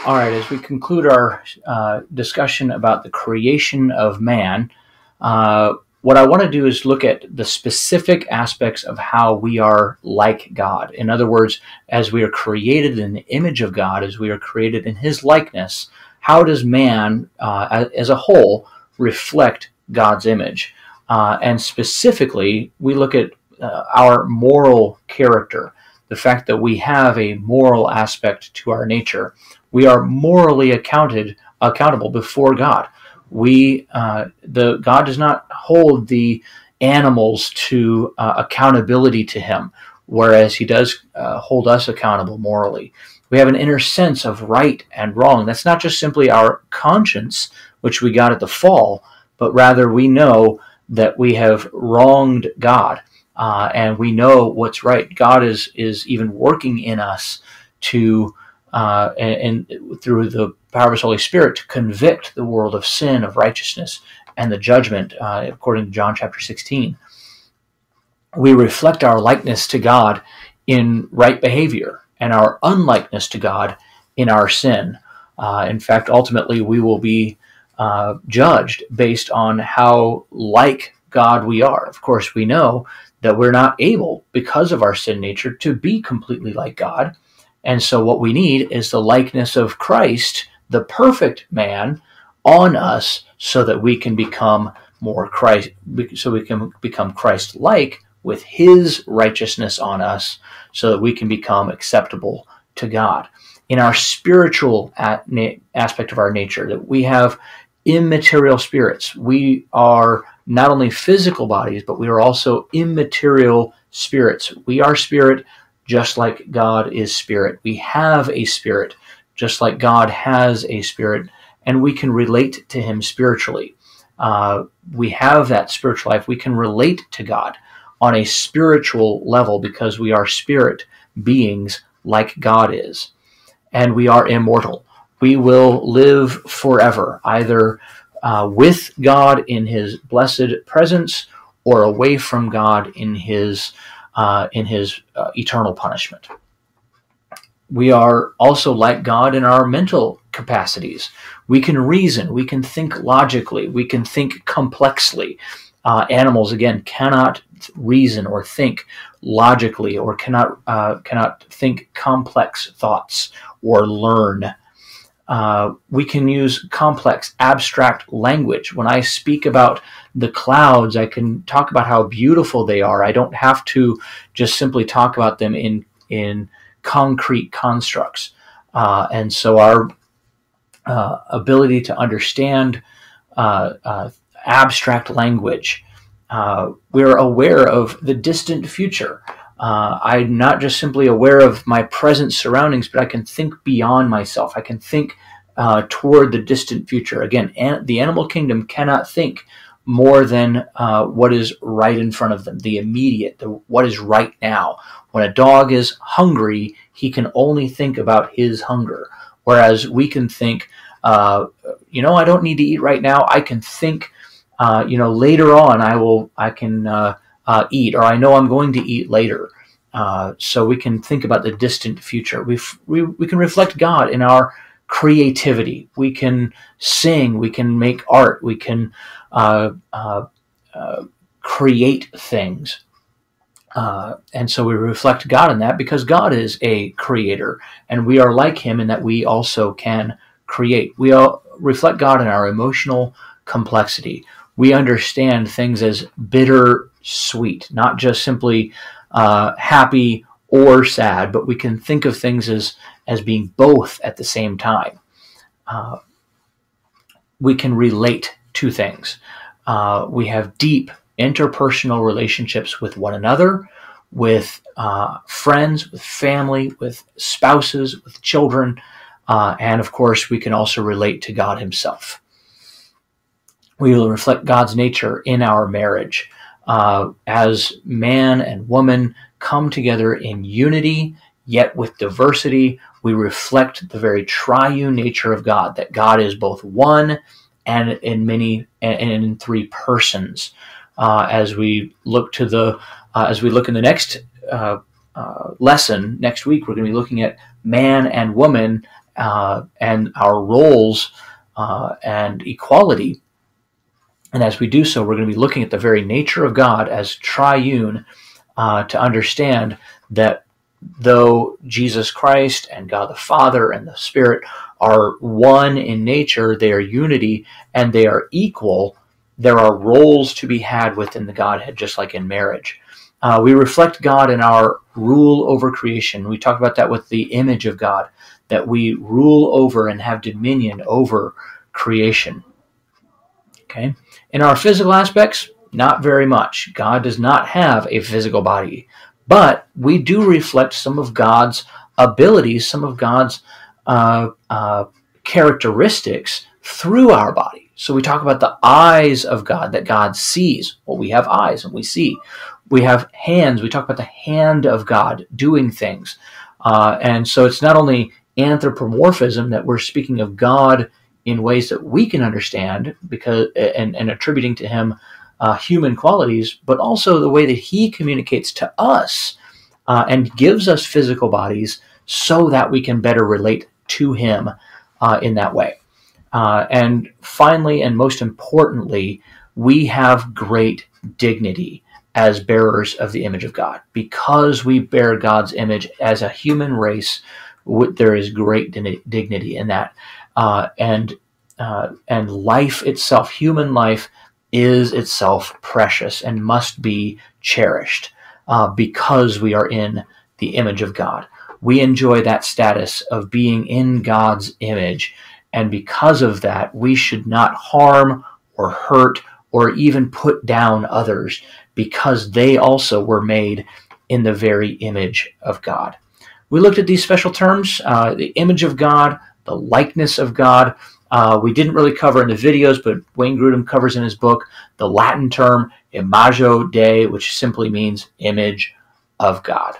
All right, as we conclude our discussion about the creation of man, what I want to do is look at the specific aspects of how we are like God. In other words, as we are created in the image of God, as we are created in His likeness, how does man as a whole reflect God's image? And specifically, we look at our moral character, the fact that we have a moral aspect to our nature. We are morally accountable before God. God does not hold the animals to accountability to Him, whereas He does hold us accountable morally. We have an inner sense of right and wrong. That's not just simply our conscience, which we got at the fall, but rather we know that we have wronged God, and we know what's right. God is even working in us to and through the power of His Holy Spirit to convict the world of sin, of righteousness, and the judgment, according to John chapter 16. We reflect our likeness to God in right behavior and our unlikeness to God in our sin. In fact, ultimately, we will be judged based on how like God we are. Of course, we know that we're not able, because of our sin nature, to be completely like God. And so what we need is the likeness of Christ, the perfect man, on us so that we can become more Christ, so we can become Christ-like with His righteousness on us so that we can become acceptable to God. In our spiritual aspect of our nature, that we have immaterial spirits. We are not only physical bodies, but we are also immaterial spirits. We are spirit, just like God is spirit. We have a spirit, just like God has a spirit, and we can relate to Him spiritually. We have that spiritual life. We can relate to God on a spiritual level because we are spirit beings like God is. And we are immortal. We will live forever, either with God in His blessed presence or away from God in His eternal punishment. We are also like God in our mental capacities. We can reason, we can think logically, we can think complexly. Animals, again, cannot reason or think logically, or cannot think complex thoughts or learn. We can use complex, abstract language. When I speak about the clouds, I can talk about how beautiful they are. I don't have to just simply talk about them in concrete constructs. And so our ability to understand abstract language, we're aware of the distant future. I'm not just simply aware of my present surroundings, but I can think beyond myself. I can think toward the distant future. Again, the animal kingdom cannot think more than what is right in front of them, the immediate, what is right now. When a dog is hungry, he can only think about his hunger, whereas we can think, I don't need to eat right now. I can think, later on I can eat, or I know I'm going to eat later. So we can think about the distant future. We can reflect God in our creativity. We can sing. We can make art. We can create things. And so we reflect God in that because God is a creator, and we are like Him in that we also can create. We all reflect God in our emotional complexity. We understand things as bitter sweet, not just simply happy or sad, but we can think of things as being both at the same time. We can relate to things. We have deep interpersonal relationships with one another, with friends, with family, with spouses, with children, and of course we can also relate to God Himself. We will reflect God's nature in our marriage. As man and woman come together in unity, yet with diversity, we reflect the very triune nature of God, that God is both one and in three persons. As we look in the next lesson next week, we're going to be looking at man and woman and our roles and equality. And as we do so, we're going to be looking at the very nature of God as triune, to understand that though Jesus Christ and God the Father and the Spirit are one in nature, they are unity and they are equal, there are roles to be had within the Godhead, just like in marriage. We reflect God in our rule over creation. We talk about that with the image of God, that we rule over and have dominion over creation. Okay. In our physical aspects, not very much. God does not have a physical body, but we do reflect some of God's abilities, some of God's characteristics through our body. So we talk about the eyes of God, that God sees. Well, we have eyes and we see. We have hands. We talk about the hand of God doing things. And so it's not only anthropomorphism, that we're speaking of God in ways that we can understand, because and attributing to him human qualities, but also the way that he communicates to us and gives us physical bodies so that we can better relate to him in that way. And finally, and most importantly, we have great dignity as bearers of the image of God. Because we bear God's image as a human race, there is great dignity in that. And life itself, human life, is itself precious and must be cherished because we are in the image of God. We enjoy that status of being in God's image, and because of that, we should not harm or hurt or even put down others, because they also were made in the very image of God. We looked at these special terms, the image of God, the likeness of God. We didn't really cover in the videos, but Wayne Grudem covers in his book the Latin term imago Dei, which simply means image of God.